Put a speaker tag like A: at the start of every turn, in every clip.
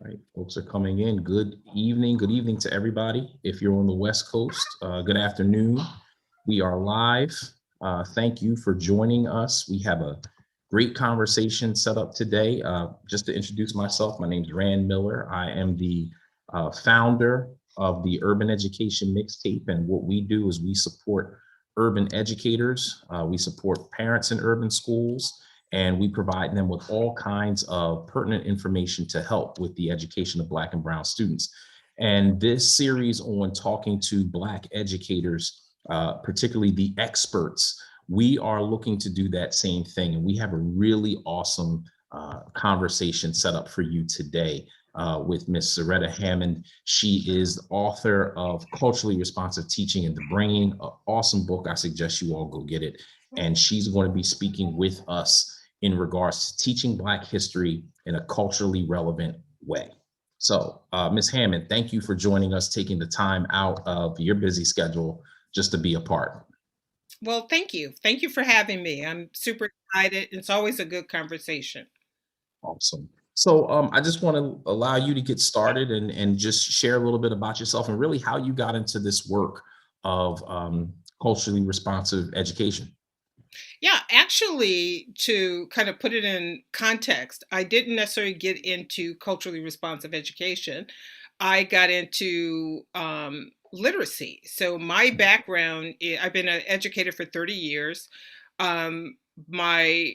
A: Right, folks are coming in. Good evening. Good evening to everybody. If you're on the West Coast, good afternoon. We are live. Thank you for joining us. We have a great conversation set up today. Just to introduce myself, my name is Rand Miller. I am the founder of the Urban Education Mixtape. And what we do is we support urban educators, we support parents in urban schools, and we provide them with all kinds of pertinent information to help with the education of Black and Brown students. And this series on talking to Black educators, particularly the experts, we are looking to do that same thing. And we have a really awesome conversation set up for you today with Miss Zaretta Hammond. She is the author of Culturally Responsive Teaching in the Brain, an awesome book. I suggest you all go get it. And she's going to be speaking with us in regards to teaching Black history in a culturally relevant way. So, Ms. Hammond, thank you for joining us, taking the time out of your busy schedule just to be a part.
B: Well, thank you. Thank you for having me. I'm super excited. It's always a good conversation.
A: Awesome. So, I just want to allow you to get started and just share a little bit about yourself and really how you got into this work of culturally responsive education.
B: Yeah, actually, to kind of put it in context, I didn't necessarily get into culturally responsive education. I got into literacy. So, my background, I've been an educator for 30 years. My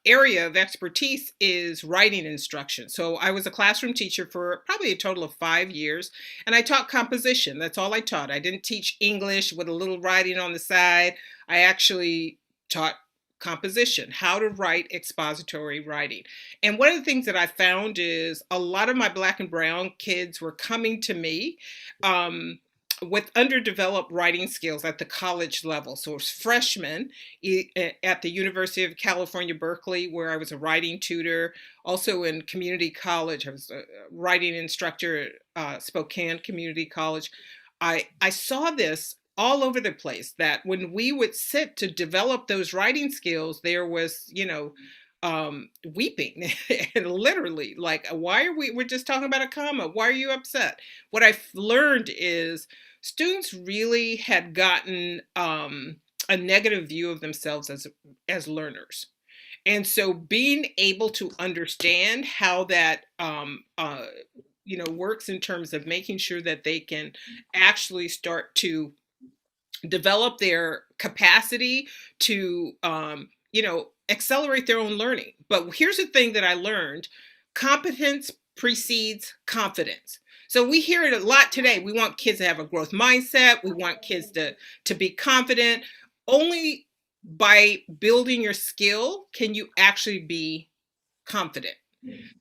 B: area of expertise is writing instruction. So I was a classroom teacher for probably a total of 5 years, and I taught composition. That's all I taught. I didn't teach English with a little writing on the side. I actually taught composition, how to write expository writing. And one of the things that I found is a lot of my Black and Brown kids were coming to me. With underdeveloped writing skills at the college level. So, as freshmen at the University of California, Berkeley, where I was a writing tutor, also in community college, I was a writing instructor at Spokane Community College. I saw this all over the place that when we would sit to develop those writing skills, there was, weeping and literally like, why are we're just talking about a comma? Why are you upset? What I've learned is students really had gotten a negative view of themselves as learners, and so being able to understand how that works in terms of making sure that they can actually start to develop their capacity to accelerate their own learning. But here's the thing that I learned: competence precedes confidence. So we hear it a lot today. We want kids to have a growth mindset. We want kids to be confident. Only by building your skill can you actually be confident.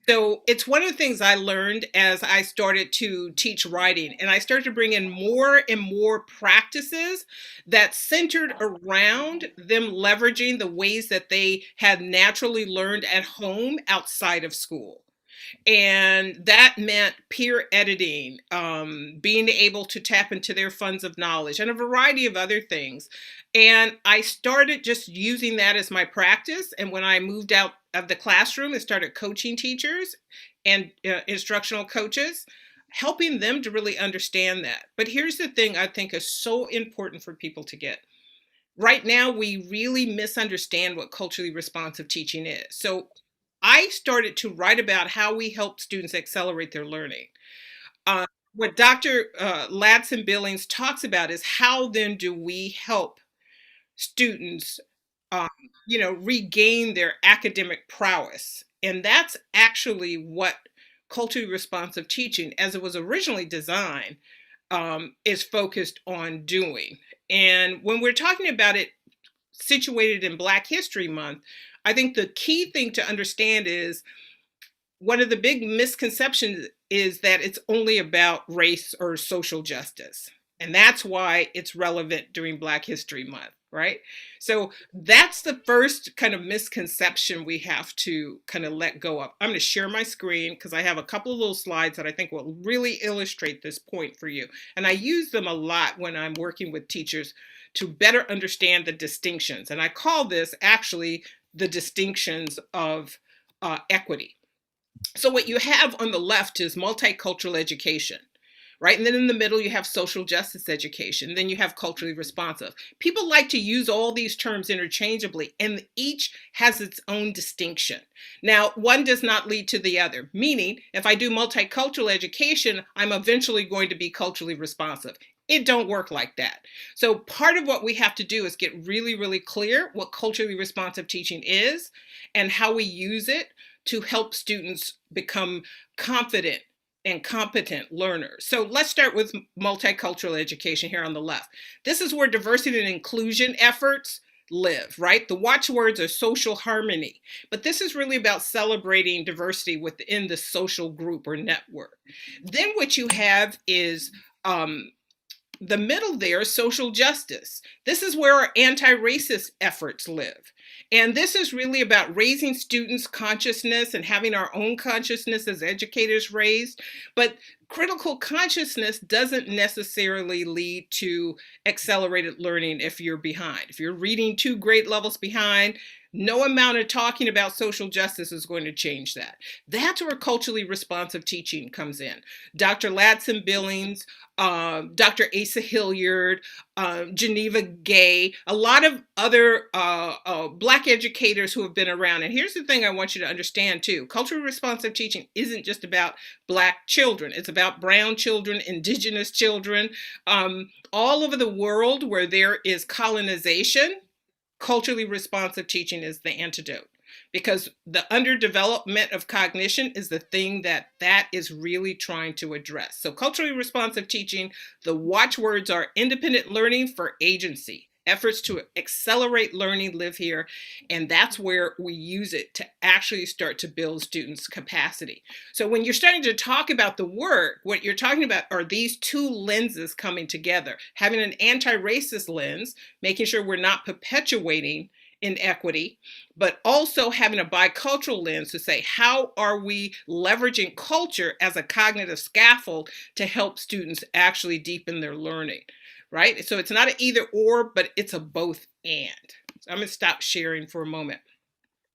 B: So it's one of the things I learned as I started to teach writing, and I started to bring in more and more practices that centered around them leveraging the ways that they had naturally learned at home outside of school. And that meant peer editing, being able to tap into their funds of knowledge, and a variety of other things. And I started just using that as my practice. And when I moved out of the classroom and started coaching teachers and instructional coaches, helping them to really understand that. But here's the thing I think is so important for people to get. Right now, we really misunderstand what culturally responsive teaching is. So I started to write about how we help students accelerate their learning. Uh, what Dr. Ladson Billings talks about is how then do we help students, um, regain their academic prowess? And that's actually what culturally responsive teaching, as it was originally designed, is focused on doing. And when we're talking about it situated in Black History Month, I think the key thing to understand is one of the big misconceptions is that it's only about race or social justice. And that's why it's relevant during Black History Month, right? So that's the first kind of misconception we have to kind of let go of. I'm going to share my screen because I have a couple of little slides that I think will really illustrate this point for you. And I use them a lot when I'm working with teachers to better understand the distinctions. And I call this actually the distinctions of equity. So what you have on the left is multicultural education, right? And then in the middle, you have social justice education. Then you have culturally responsive. People like to use all these terms interchangeably, and each has its own distinction. Now, one does not lead to the other, meaning if I do multicultural education, I'm eventually going to be culturally responsive. It don't work like that. So part of what we have to do is get really, really clear what culturally responsive teaching is and how we use it to help students become confident and competent learners. So let's start with multicultural education here on the left. This is where diversity and inclusion efforts live, right? The watchwords are social harmony, but this is really about celebrating diversity within the social group or network. Then what you have is the middle there is social justice. This is where our anti-racist efforts live. And this is really about raising students' consciousness and having our own consciousness as educators raised. But critical consciousness doesn't necessarily lead to accelerated learning if you're behind. If you're reading 2 grade levels behind, no amount of talking about social justice is going to change that. That's where culturally responsive teaching comes in. Dr. Ladson Billings, Dr. Asa Hilliard, Geneva Gay, a lot of other Black educators who have been around. And here's the thing I want you to understand too. Culturally responsive teaching isn't just about Black children. It's about brown children, indigenous children, all over the world where there is colonization. Culturally responsive teaching is the antidote, because the underdevelopment of cognition is the thing that is really trying to address. So culturally responsive teaching, the watchwords are independent learning for agency. Efforts to accelerate learning live here, and that's where we use it to actually start to build students' capacity. So when you're starting to talk about the work, what you're talking about are these 2 lenses coming together, having an anti-racist lens, making sure we're not perpetuating inequity, but also having a bicultural lens to say, how are we leveraging culture as a cognitive scaffold to help students actually deepen their learning? Right? So it's not an either or, but it's a both and. So I'm going to stop sharing for a moment.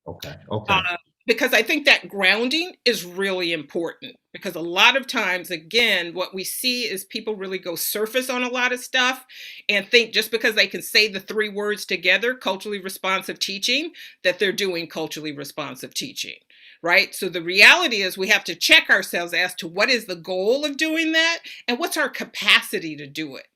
A: Okay. Okay.
B: Because I think that grounding is really important, because a lot of times, again, what we see is people really go surface on a lot of stuff and think just because they can say the 3 words together, culturally responsive teaching, that they're doing culturally responsive teaching. Right? So the reality is we have to check ourselves as to what is the goal of doing that and what's our capacity to do it.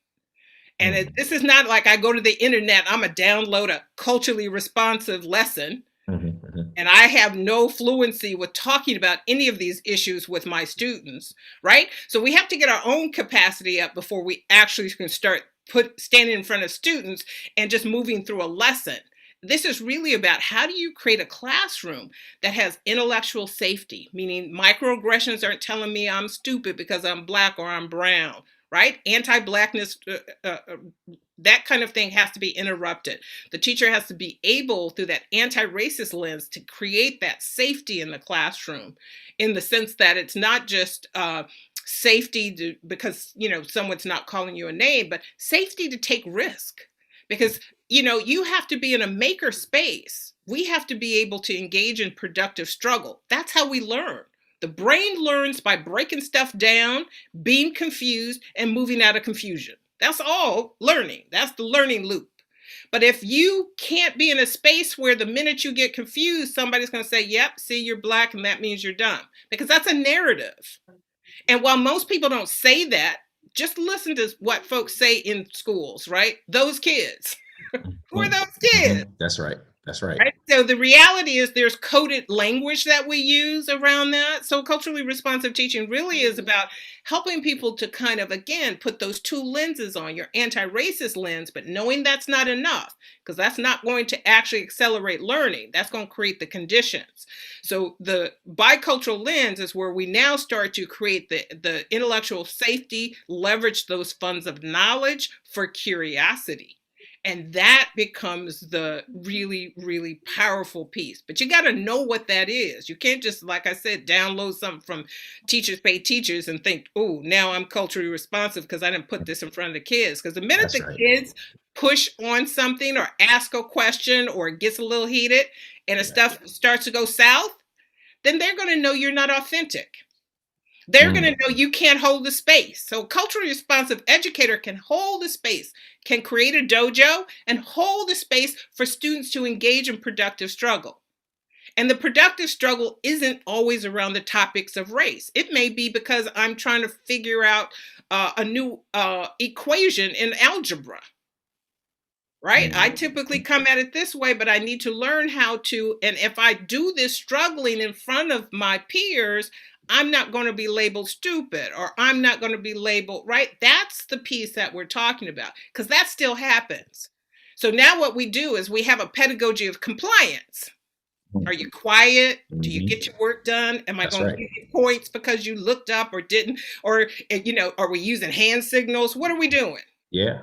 B: And this is not like I go to the internet, I'm going to download a culturally responsive lesson, and I have no fluency with talking about any of these issues with my students, right? So we have to get our own capacity up before we actually can start standing in front of students and just moving through a lesson. This is really about how do you create a classroom that has intellectual safety, meaning microaggressions aren't telling me I'm stupid because I'm Black or I'm brown. Right? Anti-Blackness, that kind of thing has to be interrupted. The teacher has to be able, through that anti-racist lens, to create that safety in the classroom, in the sense that it's not just safety because someone's not calling you a name, but safety to take risk. Because you have to be in a maker space. We have to be able to engage in productive struggle. That's how we learn. The brain learns by breaking stuff down, being confused, and moving out of confusion. That's all learning. That's the learning loop. But if you can't be in a space where the minute you get confused, somebody's going to say, yep, see, you're Black, and that means you're dumb. Because that's a narrative. And while most people don't say that, just listen to what folks say in schools, right? Those kids. Who are those kids?
A: That's right. That's right.
B: Right. So the reality is there's coded language that we use around that. So culturally responsive teaching really is about helping people to kind of, again, put those 2 lenses on, your anti-racist lens, but knowing that's not enough, because that's not going to actually accelerate learning. That's going to create the conditions. So the bicultural lens is where we now start to create the intellectual safety, leverage those funds of knowledge for curiosity. And that becomes the really, really powerful piece. But you got to know what that is. You can't just, like I said, download something from Teachers Pay Teachers and think, oh, now I'm culturally responsive because I didn't put this in front of the kids. Because the minute kids push on something or ask a question or it gets a little heated and stuff starts to go south, then they're going to know you're not authentic. They're going to know you can't hold the space. So a culturally responsive educator can hold the space, can create a dojo and hold the space for students to engage in productive struggle. And the productive struggle isn't always around the topics of race. It may be because I'm trying to figure out a new equation in algebra, right? I typically come at it this way, but I need to learn how to, and if I do this struggling in front of my peers, I'm not going to be labeled stupid, or I'm not going to be labeled, right? That's the piece that we're talking about, because that still happens. So now what we do is we have a pedagogy of compliance. Are you quiet? Do you get your work done? Am I going to give you points because you looked up or didn't? Or, are we using hand signals? What are we doing?
A: Yeah.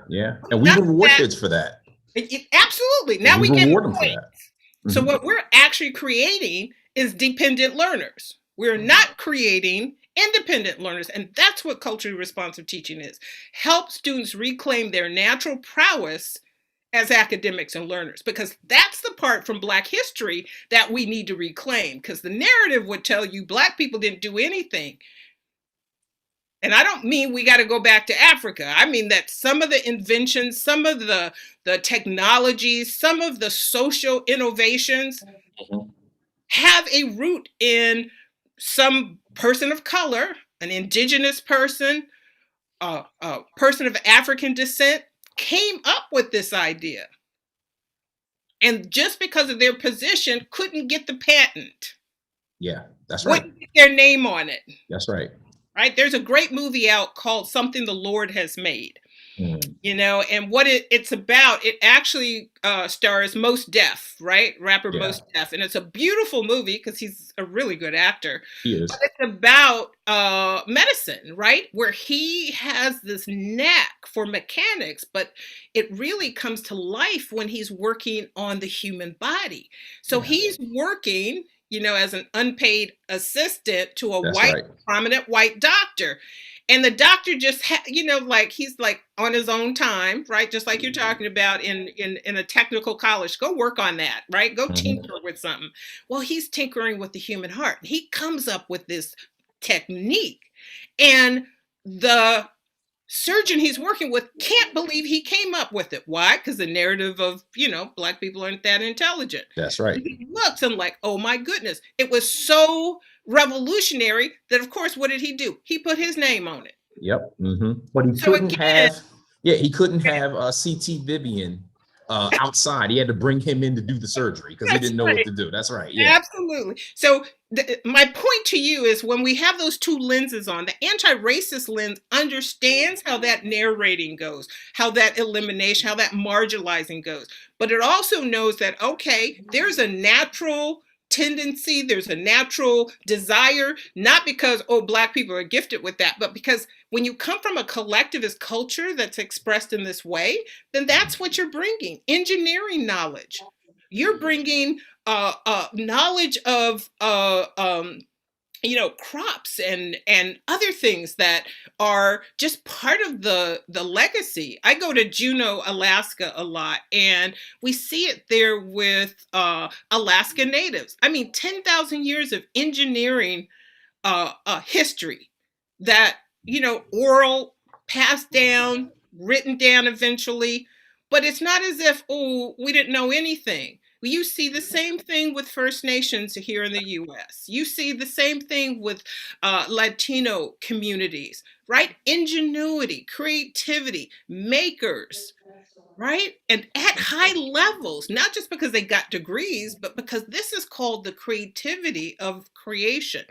A: And we reward kids for that.
B: Absolutely. Now we
A: reward them for that.
B: So what we're actually creating is dependent learners. We're not creating independent learners. And that's what culturally responsive teaching is. Help students reclaim their natural prowess as academics and learners, because that's the part from Black history that we need to reclaim, because the narrative would tell you Black people didn't do anything. And I don't mean we got to go back to Africa. I mean that some of the inventions, some of the technologies, some of the social innovations have a root in some person of color, an indigenous person, a person of African descent, came up with this idea. And just because of their position, couldn't get the patent.
A: Yeah, that's right.
B: Wouldn't get their name on it.
A: That's right.
B: Right? There's a great movie out called Something the Lord Has Made. And what it's about, it actually stars Mos Def, right? Rapper Mos Def. And it's a beautiful movie because he's a really good actor.
A: He is.
B: But it's about medicine, right? Where he has this knack for mechanics, but it really comes to life when he's working on the human body. So he's working, as an unpaid assistant to a prominent white doctor. And the doctor just, he's like on his own time, right? Just like you're talking about in a technical college, go work on that, right? Go tinker with something. Well, he's tinkering with the human heart. He comes up with this technique, and the surgeon he's working with can't believe he came up with it. Why? Because the narrative of, Black people aren't that intelligent.
A: That's right.
B: He looks and like, oh my goodness, it was so revolutionary that, of course, what did he do? He put his name on it.
A: Yep. But he couldn't have C.T. Vivian outside. He had to bring him in to do the surgery because he didn't know what to do. That's right. Yeah,
B: absolutely. So my point to you is, when we have those two lenses on, the anti-racist lens understands how that narrating goes, how that elimination, how that marginalizing goes. But it also knows that, okay, there's a natural tendency, there's a natural desire, not because, Black people are gifted with that, but because when you come from a collectivist culture that's expressed in this way, then that's what you're bringing. Engineering knowledge. You're bringing knowledge of crops and other things that are just part of the legacy. I go to Juneau, Alaska a lot, and we see it there with Alaska Natives. I mean, 10,000 years of engineering history that, oral, passed down, written down eventually, but it's not as if, we didn't know anything. You see the same thing with First Nations here in the U.S. You see the same thing with Latino communities, right? Ingenuity, creativity, makers, right? And at high levels, not just because they got degrees, but because this is called the creativity of creation.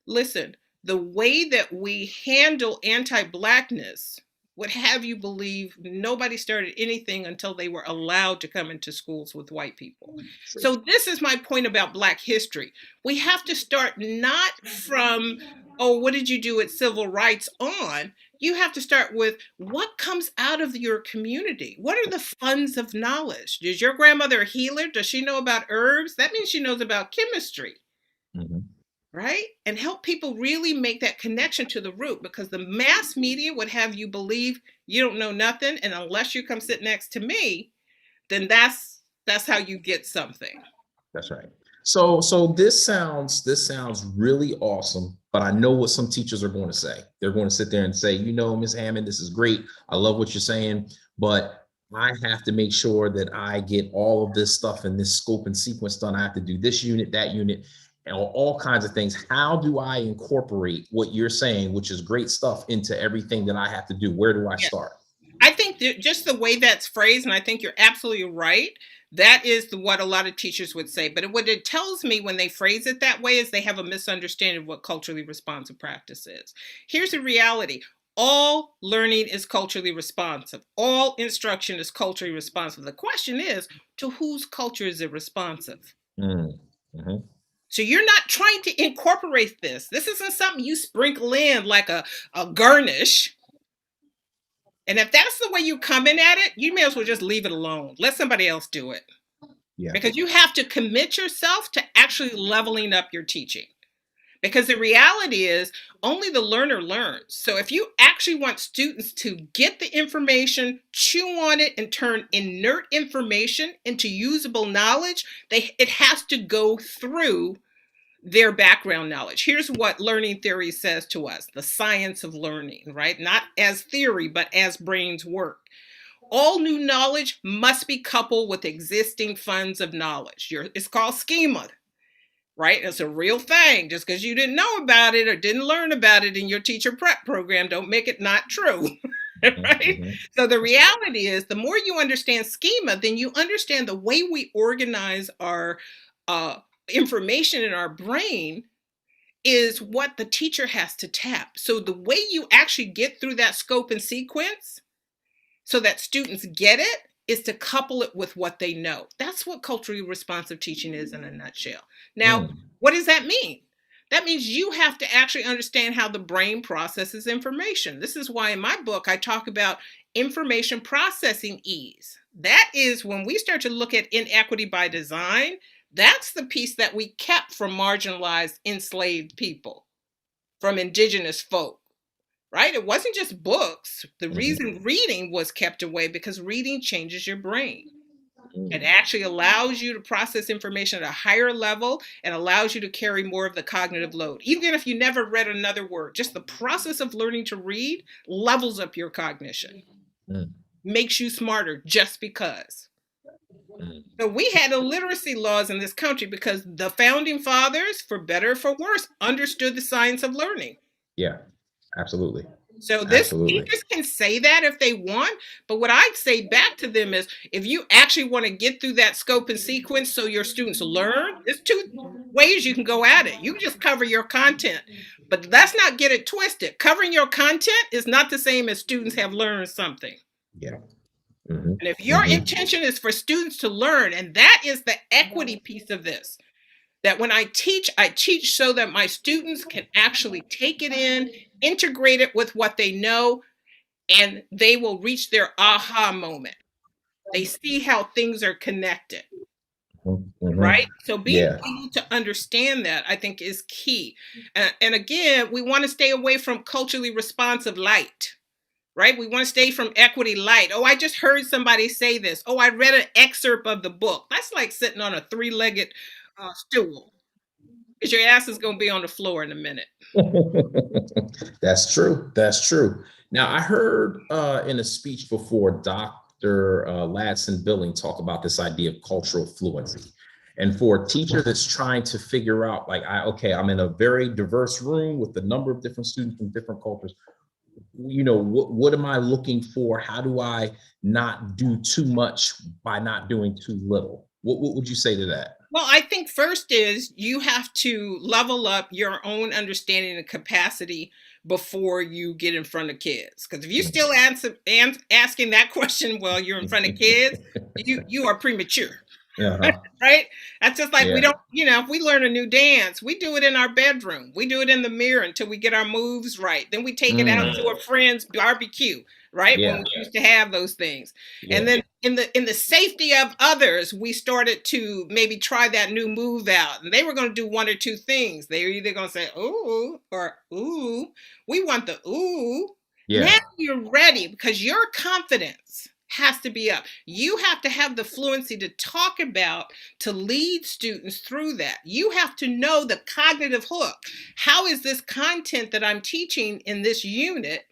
B: Listen, the way that we handle anti-Blackness would have you believe nobody started anything until they were allowed to come into schools with white people. So this is my point about Black history. We have to start not from, what did you do at civil rights on? You have to start with what comes out of your community. What are the funds of knowledge? Is your grandmother a healer? Does she know about herbs? That means she knows about chemistry. Right? And help people really make that connection to the root, because the mass media would have you believe you don't know nothing. And unless you come sit next to me, then that's how you get something.
A: That's right. So this sounds really awesome, but I know what some teachers are going to say. They're going to sit there and say, Ms. Hammond, this is great. I love what you're saying, but I have to make sure that I get all of this stuff in this scope and sequence done. I have to do this unit, that unit, and all kinds of things. How do I incorporate what you're saying, which is great stuff, into everything that I have to do? Where do I
B: Yeah.
A: start?
B: I think just the way that's phrased, and I think you're absolutely right. That is what a lot of teachers would say. But what it tells me when they phrase it that way is they have a misunderstanding of what culturally responsive practice is. Here's the reality. All learning is culturally responsive. All instruction is culturally responsive. The question is, to whose culture is it responsive?
A: Mm, mhm.
B: So you're not trying to incorporate this. This isn't something you sprinkle in like a garnish. And if that's the way you come in at it, you may as well just leave it alone. Let somebody else do it.
A: Yeah.
B: Because you have to commit yourself to actually leveling up your teaching. Because the reality is only the learner learns. So if you actually want students to get the information, chew on it, and turn inert information into usable knowledge, it has to go through their background knowledge. Here's what learning theory says to us, the science of learning, right? Not as theory, but as brains work. All new knowledge must be coupled with existing funds of knowledge. It's called schema, right? It's a real thing. Just because you didn't know about it or didn't learn about it in your teacher prep program, don't make it not true. Right?
A: Mhm.
B: So the reality is the more you understand schema, then you understand the way we organize our information in our brain is what the teacher has to tap. So the way you actually get through that scope and sequence so that students get it is to couple it with what they know. That's what culturally responsive teaching is in a nutshell. Now,
A: Mm.
B: what does that mean? That means you have to actually understand how the brain processes information. This is why in my book I talk about information processing ease. That is when we start to look at inequity by design, that's the piece that we kept from marginalized, enslaved people, from indigenous folk, right? It wasn't just books. The
A: Mhm.
B: reason reading was kept away because reading changes your brain. It
A: Mm.
B: actually allows you to process information at a higher level and allows you to carry more of the cognitive load. Even if you never read another word, just the process of learning to read levels up your cognition,
A: Mm.
B: makes you smarter just because.
A: Mm.
B: So we had illiteracy laws in this country because the founding fathers, for better or for worse, understood the science of learning.
A: Yeah, absolutely.
B: So this
A: Absolutely.
B: teachers can say that if they want, but what I'd say back to them is if you actually want to get through that scope and sequence so your students learn, there's two ways you can go at it. You can just cover your content, but let's not get it twisted. Covering your content is not the same as students have learned something.
A: Yeah. Mhm.
B: And if your
A: Mhm.
B: intention is for students to learn, and that is the equity piece of this, that when I teach so that my students can actually take it in, integrate it with what they know, and they will reach their aha moment. They see how things are connected,
A: Mhm. Mhm.
B: right? So being
A: Yeah.
B: able to understand that, I think, is key. And again, we want to stay away from culturally responsive light, right? We want to stay from equity light. Oh, I just heard somebody say this. Oh, I read an excerpt of the book. That's like sitting on a three-legged stool because your ass is going to be on the floor in a minute.
A: That's true. That's true. Now, I heard in a speech before Dr. Ladson Billing talk about this idea of cultural fluency. And for a teacher that's trying to figure out, like, okay, I'm in a very diverse room with a number of different students from different cultures. What am I looking for? How do I not do too much by not doing too little? What would you say to that?
B: Well, I think first is you have to level up your own understanding and capacity before you get in front of kids. Because if you still asking that question while you're in front of kids, you are premature.
A: Uh-huh.
B: Right? That's just like we
A: Yeah.
B: don't, if we learn a new dance, we do it in our bedroom. We do it in the mirror until we get our moves right. Then we take it out to a friend's barbecue, right? When
A: Yeah.
B: we used to have those things. And
A: Yeah.
B: then in the safety of others, we started to maybe try that new move out. And they were going to do one or two things. They were either going to say, ooh, or ooh. We want the ooh. Now
A: Yeah.
B: you're ready because your confidence has to be up. You have to have the fluency to talk about, to lead students through that. You have to know the cognitive hook. How is this content that I'm teaching in this unit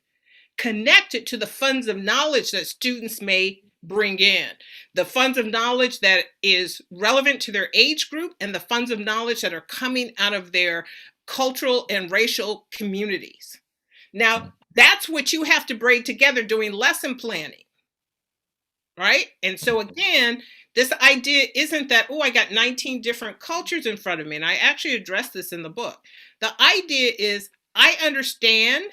B: connected to the funds of knowledge that students may bring in? The funds of knowledge that is relevant to their age group and the funds of knowledge that are coming out of their cultural and racial communities. Now, that's what you have to braid together doing lesson planning, right? And so again, this idea isn't that, oh, I got 19 different cultures in front of me. And I actually address this in the book. The idea is I understand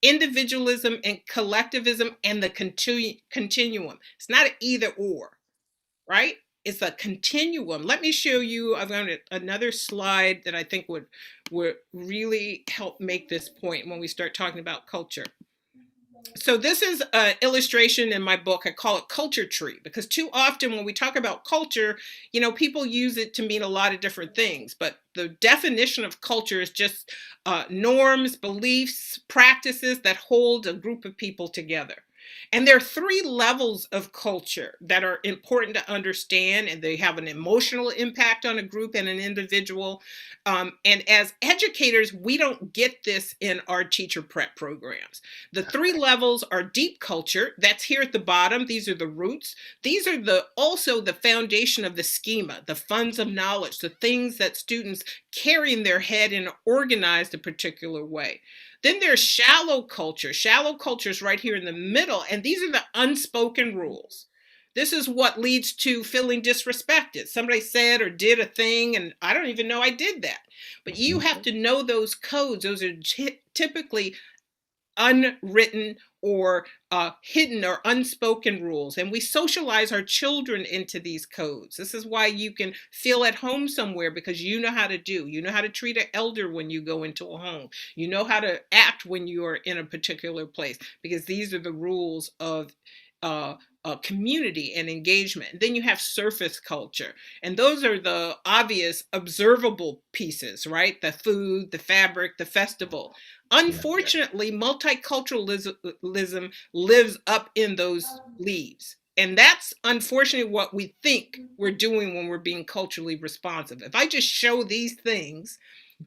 B: individualism and collectivism and the continuum. It's not an either or, right? It's a continuum. Let me show you, I've got another slide that I think would really help make this point when we start talking about culture. So this is an illustration in my book. I call it culture tree, because too often when we talk about culture, you know, people use it to mean a lot of different things. But the definition of culture is just norms, beliefs, practices that hold a group of people together. And there are three levels of culture that are important to understand, and they have an emotional impact on a group and an individual. And as educators, we don't get this in our teacher prep programs. The three levels are deep culture. That's here at the bottom. These are the roots. These are also the foundation of the schema, the funds of knowledge, the things that students carry in their head and are organized a particular way. Then there's shallow culture. Shallow culture is right here in the middle, and these are the unspoken rules. This is what leads to feeling disrespected. Somebody said or did a thing, and I don't even know I did that. But you have to know those codes. Those are typically unwritten or hidden or unspoken rules. And we socialize our children into these codes. This is why you can feel at home somewhere, because you know how to do. You know how to treat an elder when you go into a home. You know how to act when you are in a particular place, because these are the rules of community and engagement. And then you have surface culture. And those are the obvious observable pieces, right? The food, the fabric, the festival. Unfortunately, multiculturalism lives up in those leaves. And that's unfortunately what we think we're doing when we're being culturally responsive. If I just show these things,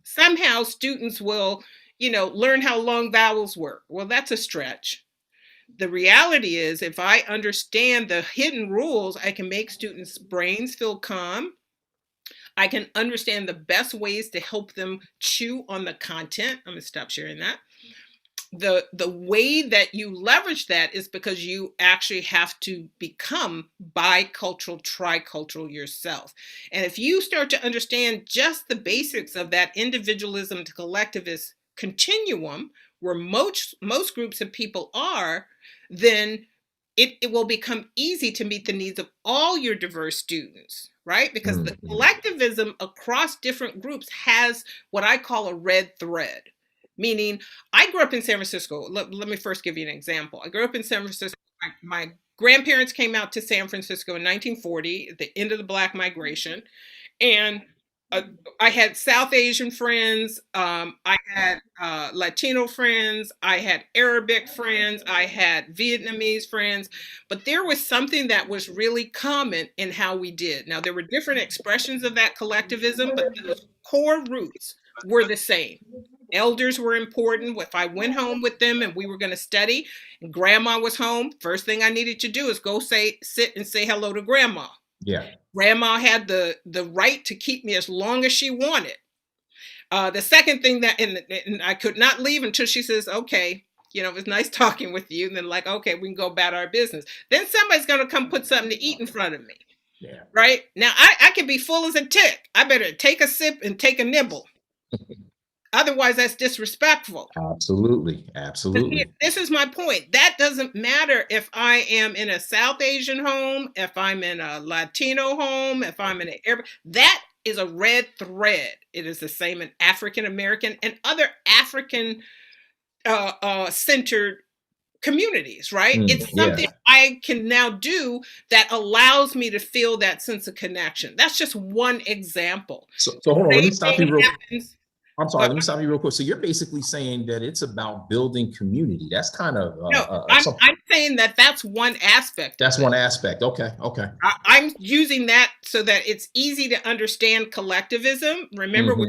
B: somehow students will, you know, learn how long vowels work. Well, that's a stretch. The reality is, if I understand the hidden rules, I can make students' brains feel calm. I can understand the best ways to help them chew on the content. I'm going to stop sharing that. The way that you leverage that is because you actually have to become bicultural, tricultural yourself. And if you start to understand just the basics of that individualism to collectivist continuum, where most groups of people are, then it will become easy to meet the needs of all your diverse students, right? Because the collectivism across different groups has what I call a red thread. Meaning, I grew up in San Francisco. Let me first give you an example. I grew up in San Francisco. My grandparents came out to San Francisco in 1940, at the end of the Black migration. And I had South Asian friends. I had Latino friends. I had Arabic friends. I had Vietnamese friends. But there was something that was really common in how we did. Now, there were different expressions of that collectivism, but the core roots were the same. Elders were important. If I went home with them and we were going to study, and grandma was home, first thing I needed to do is go sit and say hello to grandma.
A: Yeah.
B: Grandma had the right to keep me as long as she wanted. The second thing that, and I could not leave until she says, okay, you know, it was nice talking with you. And then like, okay, we can go about our business. Then somebody's going to come put something to eat in front of me.
A: Yeah.
B: Right? Now, I can be full as a tick. I better take a sip and take a nibble. Otherwise, that's disrespectful.
A: Absolutely. Absolutely.
B: This is my point. That doesn't matter if I am in a South Asian home, if I'm in a Latino home, if I'm in an Arab. That is a red thread. It is the same in African American and other African centered communities, right? It's something I can now do that allows me to feel that sense of connection. That's just one example.
A: So hold on, let me stop you real quick. I'm sorry, let me stop you real quick. So you're basically saying that it's about building community. That's kind of
B: No,
A: some,
B: I'm saying that that's one aspect of
A: that's
B: it.
A: one aspect. Okay, okay.
B: I'm using that so that it's easy to understand collectivism. Remember,
A: Hmm.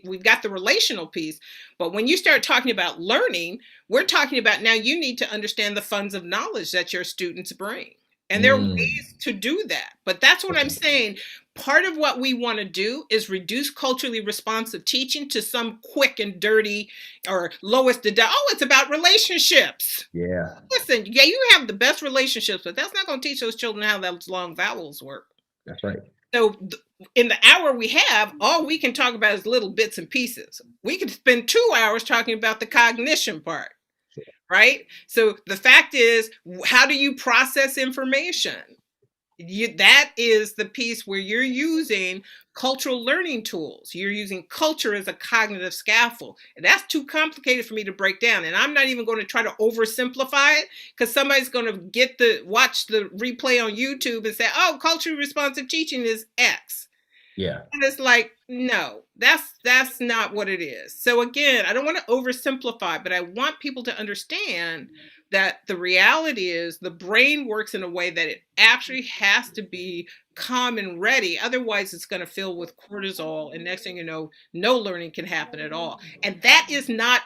B: we've got the relational piece, but when you start talking about learning, we're talking about now you need to understand the funds of knowledge that your students bring. And there are
A: Mm,
B: ways to do that. But that's what I'm
A: okay.
B: saying. Part of what we want to do is reduce culturally responsive teaching to some quick and dirty or lowest oh, it's about relationships.
A: Yeah,
B: Listen, yeah, you have the best relationships, but that's not going to teach those children how those long vowels work.
A: that's right.
B: So, in the hour we have, all we can talk about is little bits and pieces. We could spend 2 hours talking about the cognition part, right? So, the fact is, how do you process information? That is the piece where you're using cultural learning tools. You're using culture as a cognitive scaffold. And that's too complicated for me to break down. And I'm not even going to try to oversimplify it because somebody's going to watch the replay on YouTube and say, oh, culturally responsive teaching is X.
A: Yeah.
B: And it's like, no, that's not what it is. So again, I don't want to oversimplify, but I want people to understand that the reality is the brain works in a way that it actually has to be calm and ready. Otherwise, it's going to fill with cortisol. And next thing you know, no learning can happen at all. And that is not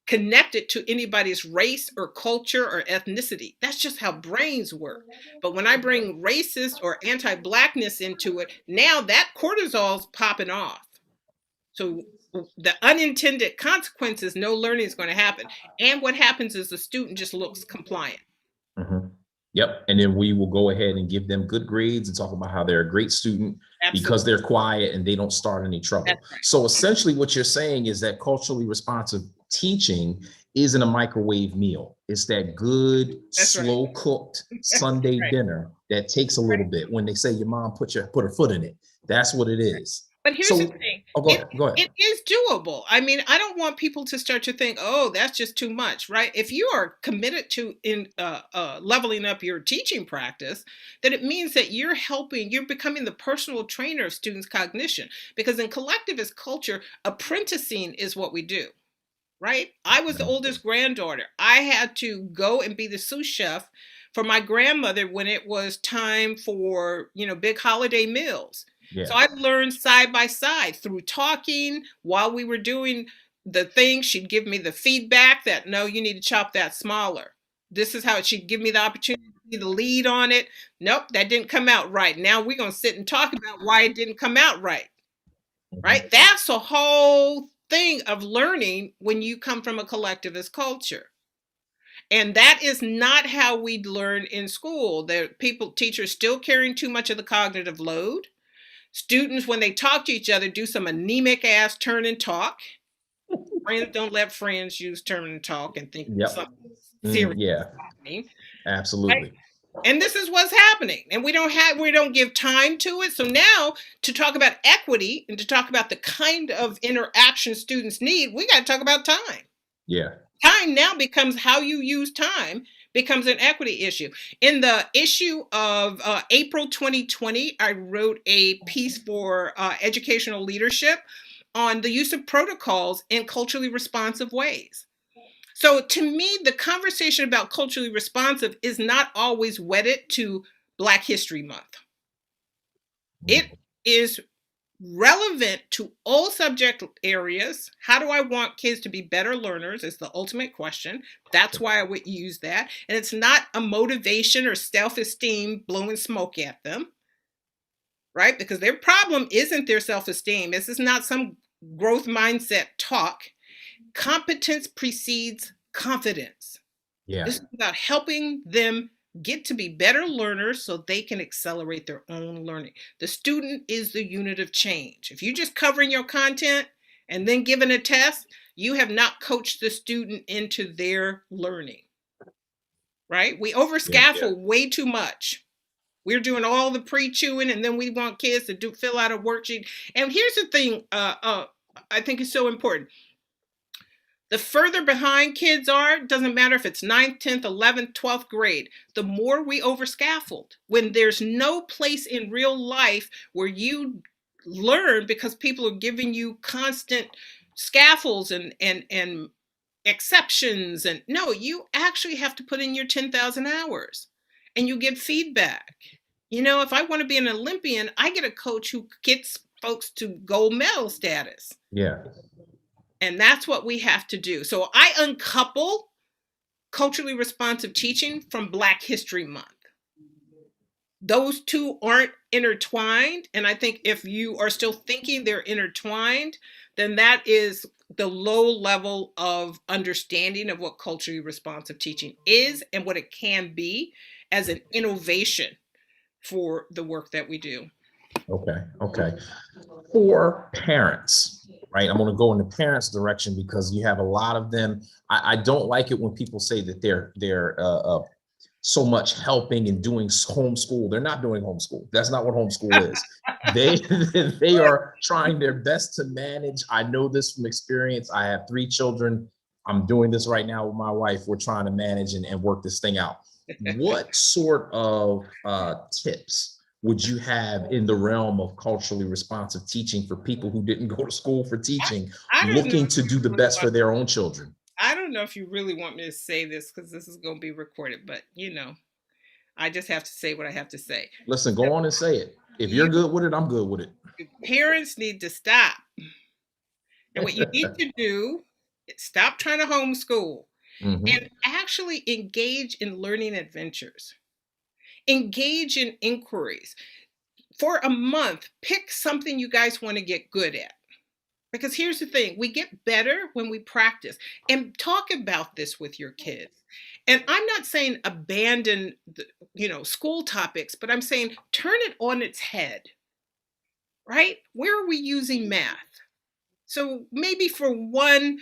B: connected to anybody's race or culture or ethnicity. That's just how brains work. But when I bring racist or anti-blackness into it, now that cortisol's popping off. So the unintended consequences, no learning is going to happen. And what happens is the student just looks compliant.
A: Hmm. Yep. And then we will go ahead and give them good grades and talk about how they're a great student because
B: Absolutely.
A: they're quiet and they don't start any trouble.
B: That's right.
A: So essentially, what you're saying is that culturally responsive teaching isn't a microwave meal. It's that good,
B: That's right.
A: slow cooked Sunday
B: Right.
A: dinner that takes a
B: Right.
A: little bit. When they say your mom put her foot in it, that's what it is.
B: But here's the
A: So,
B: thing.
A: oh, go
B: It
A: ahead. Go ahead.
B: it is doable. I mean, I don't want people to start to think, "Oh, that's just too much," right? If you are committed to in leveling up your teaching practice, then it means that you're becoming the personal trainer of students' cognition. Because in collectivist culture, apprenticing is what we do, right? I was the oldest granddaughter. I had to go and be the sous chef for my grandmother when it was time for, big holiday meals. So
A: Yeah.
B: I learned side by side through talking while we were doing the thing. She'd give me the feedback that, no, you need to chop that smaller. This is how she'd give me the opportunity to be the lead on it. Nope, that didn't come out right. Now we're going to sit and talk about why it didn't come out right.
A: Mhm.
B: Right? That's a whole thing of learning when you come from a collectivist culture. And that is not how we learn in school. Teachers still carrying too much of the cognitive load. Students, when they talk to each other, do some anemic ass turn and talk. Friends don't let friends use turn and talk and think
A: Yep.
B: something serious
A: Yeah.
B: is happening. Right?
A: Absolutely.
B: And this is what's happening. And we don't give time to it. So now to talk about equity and to talk about the kind of interaction students need, we got to talk about time.
A: Yeah.
B: Time now becomes how you use time becomes an equity issue. In the issue of April 2020, I wrote a piece for educational leadership on the use of protocols in culturally responsive ways. So to me, the conversation about culturally responsive is not always wedded to Black History Month. It is relevant to all subject areas. How do I want kids to be better learners is the ultimate question. That's why I would use that. And it's not a motivation or self-esteem blowing smoke at them, right? Because their problem isn't their self-esteem. This is not some growth mindset talk. Competence precedes confidence.
A: Yeah.
B: This is about helping them get to be better learners so they can accelerate their own learning. The student is the unit of change. If you're just covering your content and then giving a test, you have not coached the student into their learning, right? We over
A: Yeah.
B: scaffold way too much. We're doing all the pre-chewing and then we want kids to fill out a worksheet. And here's the thing I think is so important. The further behind kids are, doesn't matter if it's 9th, 10th, 11th, 12th grade, the more we over scaffold. When there's no place in real life where you learn because people are giving you constant scaffolds and exceptions. And no, you actually have to put in your 10,000 hours and you get feedback. If I want to be an Olympian, I get a coach who gets folks to gold medal status.
A: Yeah.
B: And that's what we have to do. So I uncouple culturally responsive teaching from Black History Month. Those two aren't intertwined. And I think if you are still thinking they're intertwined, then that is the low level of understanding of what culturally responsive teaching is and what it can be as an innovation for the work that we do.
A: Okay. For parents, right? I'm going to go in the parents' direction because you have a lot of them. I don't like it when people say that they're so much helping and doing homeschool. They're not doing homeschool. That's not what homeschool is. They are trying their best to manage. I know this from experience. I have 3 children. I'm doing this right now with my wife. We're trying to manage and work this thing out. What sort of tips would you have in the realm of culturally responsive teaching for people who didn't go to school for teaching, looking to do the best for their own children?
B: I don't know if you really want me to say this because this is going to be recorded, but I just have to say what I have to say.
A: Listen, go on and say it. If you're good with it, I'm good with it.
B: Parents need to stop. And what you need to do is stop trying to homeschool and actually engage in learning adventures. Engage in inquiries. For a month, pick something you guys want to get good at. Because here's the thing, we get better when we practice and talk about this with your kids. And I'm not saying abandon school topics, but I'm saying turn it on its head, right? Where are we using math? So maybe for one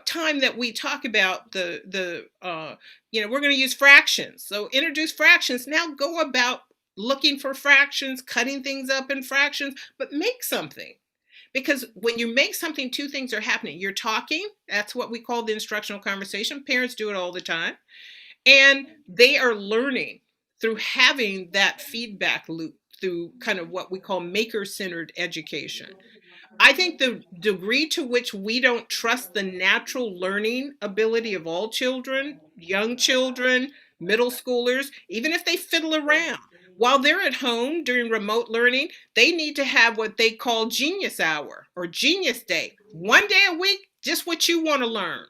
B: time that we talk about we're going to use fractions. So introduce fractions. Now go about looking for fractions, cutting things up in fractions, but make something. Because when you make something, 2 things are happening. You're talking, that's what we call the instructional conversation. Parents do it all the time. And they are learning through having that feedback loop through kind of what we call maker-centered education. I think the degree to which we don't trust the natural learning ability of all children, young children, middle schoolers, even if they fiddle around, while they're at home during remote learning, they need to have what they call genius hour or genius day. 1 day a week, just what you want to learn.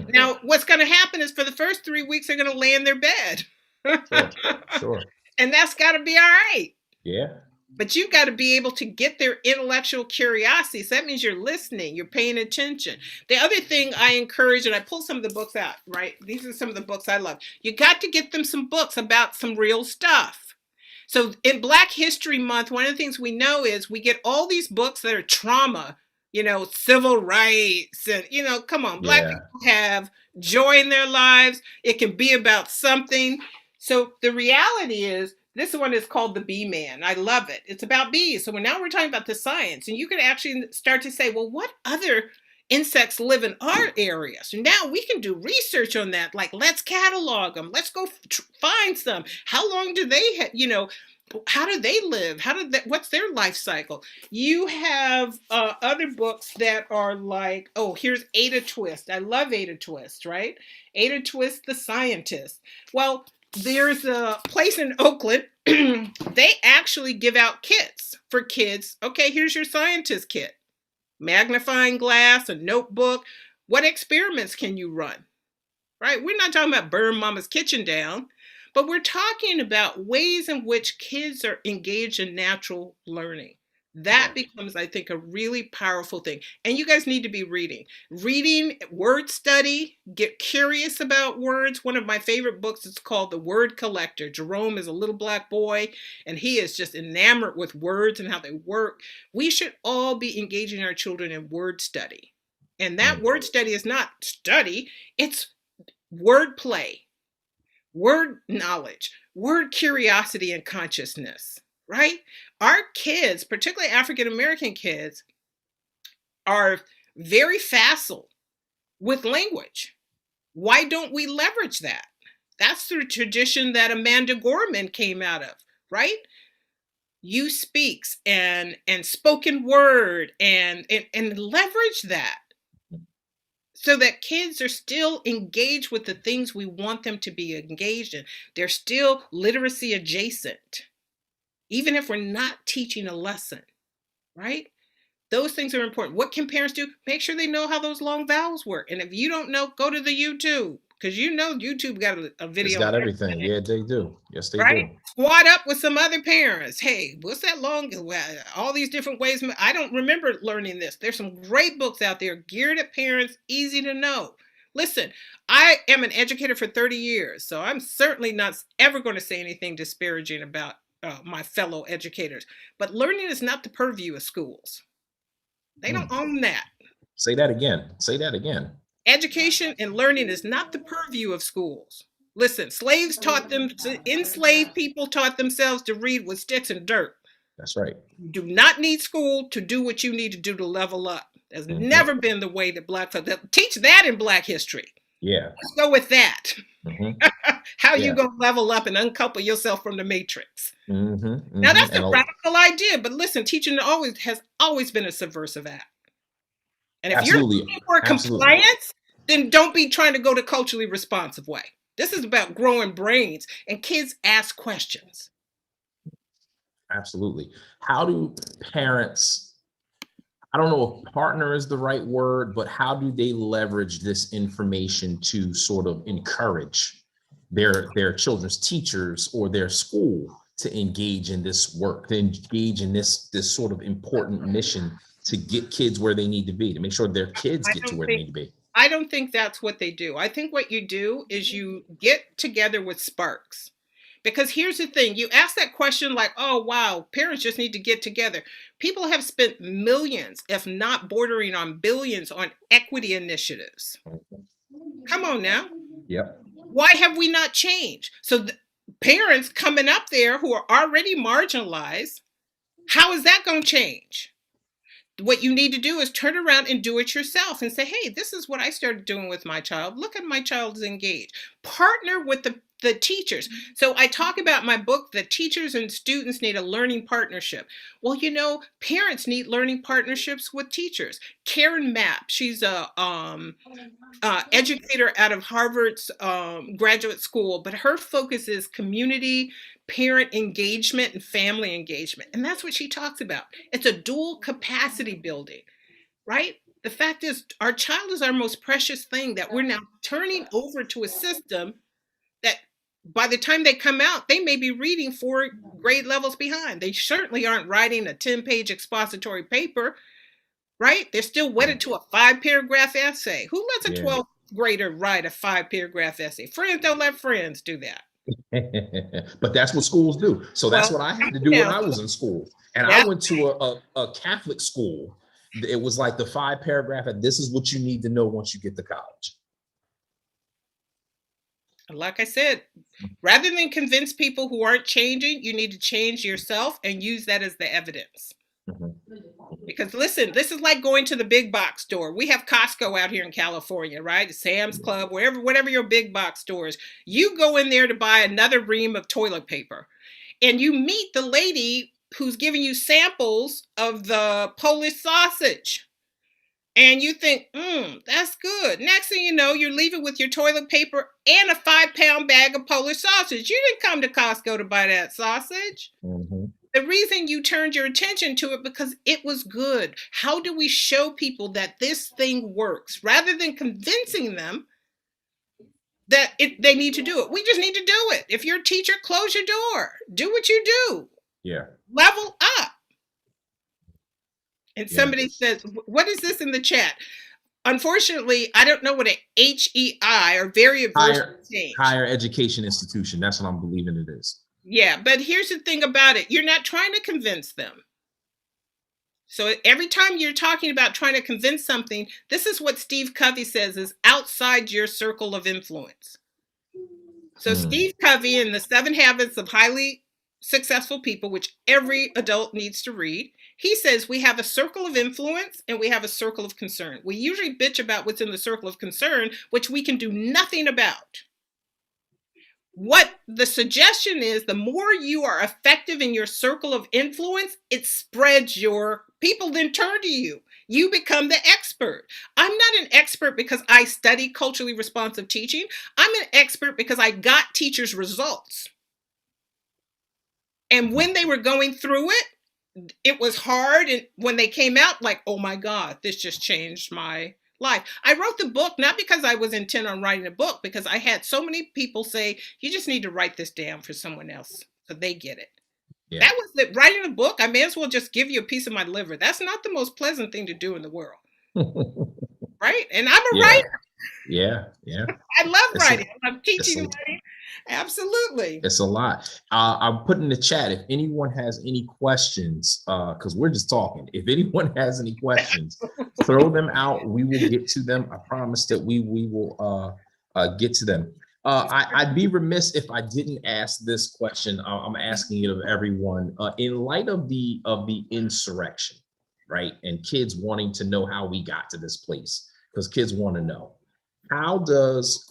B: Now, what's going to happen is for the first 3 weeks, they're going to lay in their bed.
A: Sure.
B: And that's got to be all right.
A: Yeah.
B: But you've got to be able to get their intellectual curiosity. So that means you're listening, you're paying attention. The other thing I encourage, and I pull some of the books out, right? These are some of the books I love. You got to get them some books about some real stuff. So in Black History Month, one of the things we know is we get all these books that are trauma, civil rights, and, come on, Black people have joy in their lives. It can be about something. So the reality is, this one is called The Bee Man. I love it. It's about bees. So now we're talking about the science, and you can actually start to say, well, what other insects live in our area? So now we can do research on that. Like, let's catalog them. Let's go find some. How long do they, how do they live? What's their life cycle? You have other books that are like, here's Ada Twist. I love Ada Twist, right? Ada Twist, the scientist. Well, there's a place in Oakland, they actually give out kits for kids. Okay, here's your scientist kit. Magnifying glass, a notebook. What experiments can you run? Right? We're not talking about burn mama's kitchen down, but we're talking about ways in which kids are engaged in natural learning. That becomes, I think, a really powerful thing. And you guys need to be reading. Reading, word study, get curious about words. One of my favorite books is called The Word Collector. Jerome is a little Black boy, and he is just enamored with words and how they work. We should all be engaging our children in word study. And that word study is not study, it's word play, word knowledge, word curiosity and consciousness. Right? Our kids, particularly African-American kids, are very facile with language. Why don't we leverage that? That's the tradition that Amanda Gorman came out of, right? you speaks and spoken word and leverage that so that kids are still engaged with the things we want them to be engaged in. They're still literacy adjacent, even if we're not teaching a lesson, right? Those things are important. What can parents do? Make sure they know how those long vowels work. And if you don't know, go to the YouTube, because you know YouTube got a
A: It's
B: video on
A: got everything.
B: everything,
A: Yeah, they do. Yes, they
B: right?
A: do.
B: Squad up with some other parents. Hey, what's that long? Well, all these different ways. I don't remember learning this. There's some great books out there geared at parents, easy to know. Listen, I am an educator for 30 years, so I'm certainly not ever going to say anything disparaging about my fellow educators. But learning is not the purview of schools. They don't
A: Mm.
B: own that.
A: Say that again. Say that again.
B: Education and learning is not the purview of schools. Listen, slaves taught them to, enslaved people taught themselves to read with sticks and dirt.
A: That's right.
B: You do not need school to do what you need to do to level up. That's never been the way that Black folks teach that in Black history.
A: Yeah.
B: Let's go with that. How
A: Yeah.
B: you gonna level up and uncouple yourself from the matrix? Now that's
A: And
B: a radical idea, but listen, teaching has always been a subversive act. And if you're
A: absolutely.
B: looking for
A: Absolutely.
B: compliance, then don't be trying to go the culturally responsive way. This is about growing brains, and kids ask questions.
A: Absolutely. How do parents, I don't know if partner is the right word, but how do they leverage this information to sort of encourage their children's teachers or their school to engage in this work, to engage in this sort of important mission to get kids where they need to be, to make sure their kids get to where they need to be?
B: I don't think that's what they do. I think what you do is you get together with sparks. Because here's the thing, you ask that question like, oh, wow, parents just need to get together. People have spent millions, if not bordering on billions, on equity initiatives. Come on now.
A: Yep.
B: Why have we not changed? So parents coming up there who are already marginalized, how is that going to change? What you need to do is turn around and do it yourself and say, hey, this is what I started doing with my child. Look at my child is engaged. Partner with the teachers. So I talk about my book that teachers and students need a learning partnership. Well, you know, parents need learning partnerships with teachers. Karen Mapp, she's a educator out of Harvard's graduate school, but her focus is community, parent engagement, and family engagement. And that's what she talks about. It's a dual capacity building, right? The fact is, our child is our most precious thing that we're now turning over to a system that by the time they come out, they may be reading 4 grade levels behind. They certainly aren't writing a 10-page expository paper, right? They're still wedded to a 5-paragraph essay. Who lets a 12th grader write a 5-paragraph essay? Friends don't let friends do that.
A: But that's what schools do. So that's what I had to do when I was in school. And I went to a Catholic school. It was like the 5-paragraph, and this is what you need to know once you get to college.
B: Like I said, rather than convince people who aren't changing, you need to change yourself and use that as the evidence. Because listen, this is like going to the big box store. We have Costco out here in California, right? Sam's Club, whatever your big box store is. You go in there to buy another ream of toilet paper, and you meet the lady who's giving you samples of the Polish sausage. And you think, that's good. Next thing you know, you're leaving with your toilet paper and a 5-pound bag of Polish sausage. You didn't come to Costco to buy that sausage. The reason you turned your attention to it because it was good. How do we show people that this thing works rather than convincing them that they need to do it? We just need to do it. If you're a teacher, close your door. Do what you do.
A: Yeah.
B: Level up. And somebody says, what is this in the chat? Unfortunately, I don't know what a HEI or very adverse change.
A: Higher education institution. That's what I'm believing it is.
B: Yeah, but here's the thing about it. You're not trying to convince them. So every time you're talking about trying to convince something, this is what Steve Covey says is outside your circle of influence. So Steve Covey in the 7 Habits of Highly Successful People, which every adult needs to read, he says we have a circle of influence and we have a circle of concern. We usually bitch about what's in the circle of concern, which we can do nothing about. what the suggestion is, the more you are effective in your circle of influence, it spreads your people then turn to you. You become the expert. I'm not an expert because I study culturally responsive teaching. I'm an expert because I got teachers' results. And when they were going through it was hard. And when they came out, like, oh my God, this just changed my life. I wrote the book not because I was intent on writing a book, because I had so many people say, you just need to write this down for someone else so they get it.
A: Yeah.
B: That was the writing a book. I may as well just give you a piece of my liver. That's not the most pleasant thing to do in the world. Right? And I'm a writer.
A: Yeah. Yeah.
B: I love
A: It's
B: writing. I'm teaching writing. Absolutely.
A: It's a lot. I'm putting in the chat if anyone has any questions, because we're just talking. If anyone has any questions, throw them out. We will get to them. I promise that we will get to them. I'd be remiss if I didn't ask this question. I'm asking it of everyone. In light of the insurrection, right, and kids wanting to know how we got to this place, because kids want to know. How does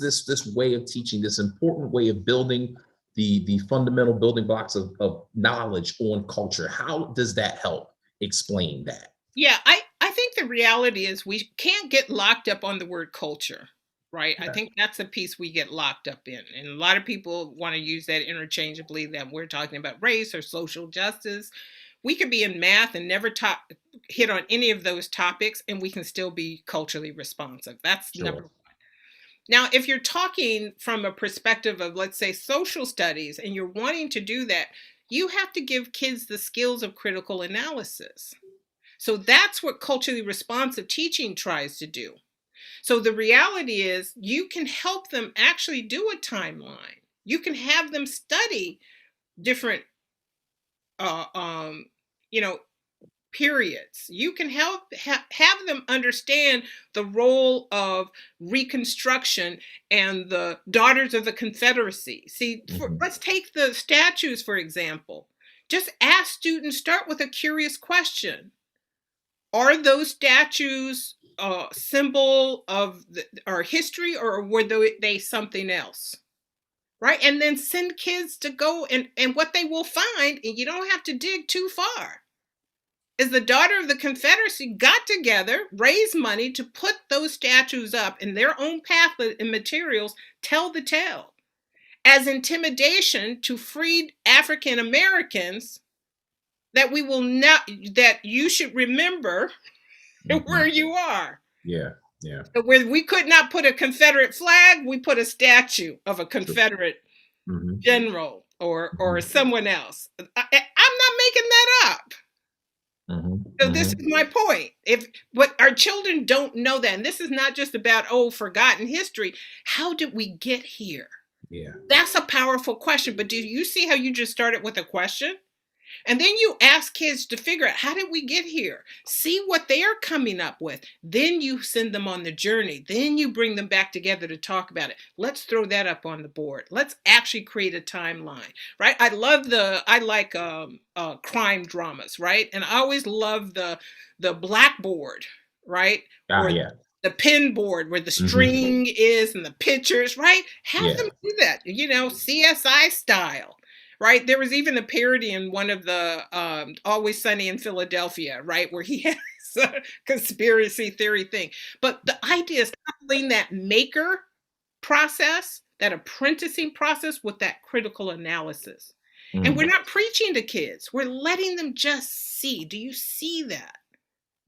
A: this way of teaching, this important way of building the fundamental building blocks of knowledge on culture, how does that help explain that?
B: Yeah, I think the reality is we can't get locked up on the word culture, right? I think that's a piece we get locked up in. And a lot of people want to use that interchangeably, that we're talking about race or social justice. We could be in math and never hit on any of those topics, and we can still be culturally responsive. That's number one. Now, if you're talking from a perspective of, let's say, social studies, and you're wanting to do that, you have to give kids the skills of critical analysis. So that's what culturally responsive teaching tries to do. So the reality is you can help them actually do a timeline. You can have them study different periods. You can help have them understand the role of Reconstruction and the Daughters of the Confederacy. See, let's take the statues, for example. Just ask students, start with a curious question. Are those statues a symbol of our history, or were they something else? Right? And then send kids to go, and what they will find, and you don't have to dig too far, is the Daughter of the Confederacy got together, raised money to put those statues up in their own pamphlet and materials, tell the tale as intimidation to freed African Americans, that we will not, that you should remember where you are.
A: Yeah. Yeah.
B: So where we could not put a Confederate flag, we put a statue of a Confederate general or someone else. I'm not making that up. So this is my point. But our children don't know that, and this is not just about forgotten history. How did we get here?
A: Yeah,
B: that's a powerful question. But do you see how you just started with a question? And then you ask kids to figure out, how did we get here? See what they're coming up with. Then you send them on the journey. Then you bring them back together to talk about it. Let's throw that up on the board. Let's actually create a timeline, right? I like crime dramas, right? And I always love the blackboard, right? The pin board where the string is and the pictures, right? Have them do that, CSI style. Right. There was even a parody in one of the Always Sunny in Philadelphia, right, where he has a conspiracy theory thing. But the idea is coupling that maker process, that apprenticing process, with that critical analysis. And we're not preaching to kids. We're letting them just see. Do you see that?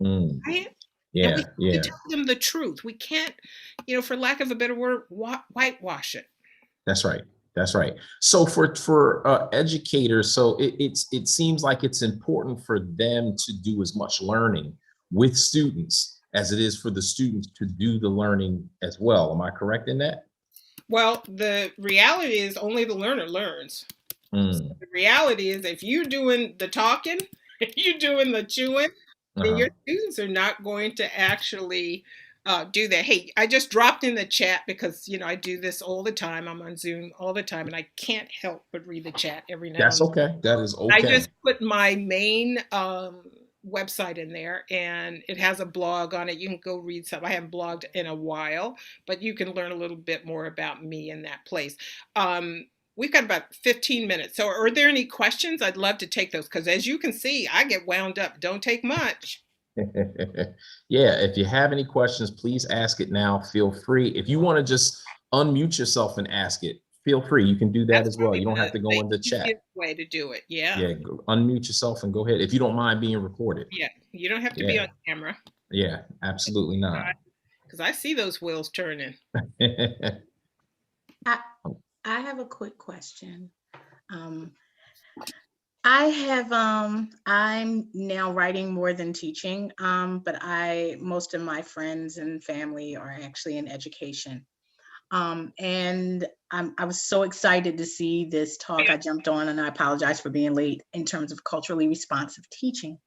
B: Right?
A: Yeah.
B: We tell them the truth. We can't, for lack of a better word, whitewash it.
A: That's right. That's right. So for educators, so it seems like it's important for them to do as much learning with students as it is for the students to do the learning as well. Am I correct in that?
B: Well, the reality is only the learner learns. So the reality is, if you're doing the talking, if you're doing the chewing, then your students are not going to actually do that. Hey, I just dropped in the chat because, I do this all the time. I'm on Zoom all the time, and I can't help but read the chat every now and then.
A: That's okay. That is okay.
B: I just put my main website in there, and it has a blog on it. You can go read some. I haven't blogged in a while, but you can learn a little bit more about me in that place. We've got about 15 minutes. So are there any questions? I'd love to take those because as you can see, I get wound up. Don't take much.
A: Yeah, if you have any questions, please ask it now. Feel free. If you want to just unmute yourself and ask it, feel free. You can do that
B: That's
A: as well.
B: probably
A: You don't have to go
B: the
A: into chat.
B: easiest way to do it. Yeah.
A: Yeah, unmute yourself and go ahead if you don't mind being recorded.
B: Yeah. You don't have to be on
A: Yeah,
B: camera
A: yeah, absolutely not.
B: because I see those wheels turning.
C: I, I have a quick question. I'm now writing more than teaching, but most of my friends and family are actually in education. And I was so excited to see this talk. I jumped on and I apologize for being late in terms of culturally responsive teaching.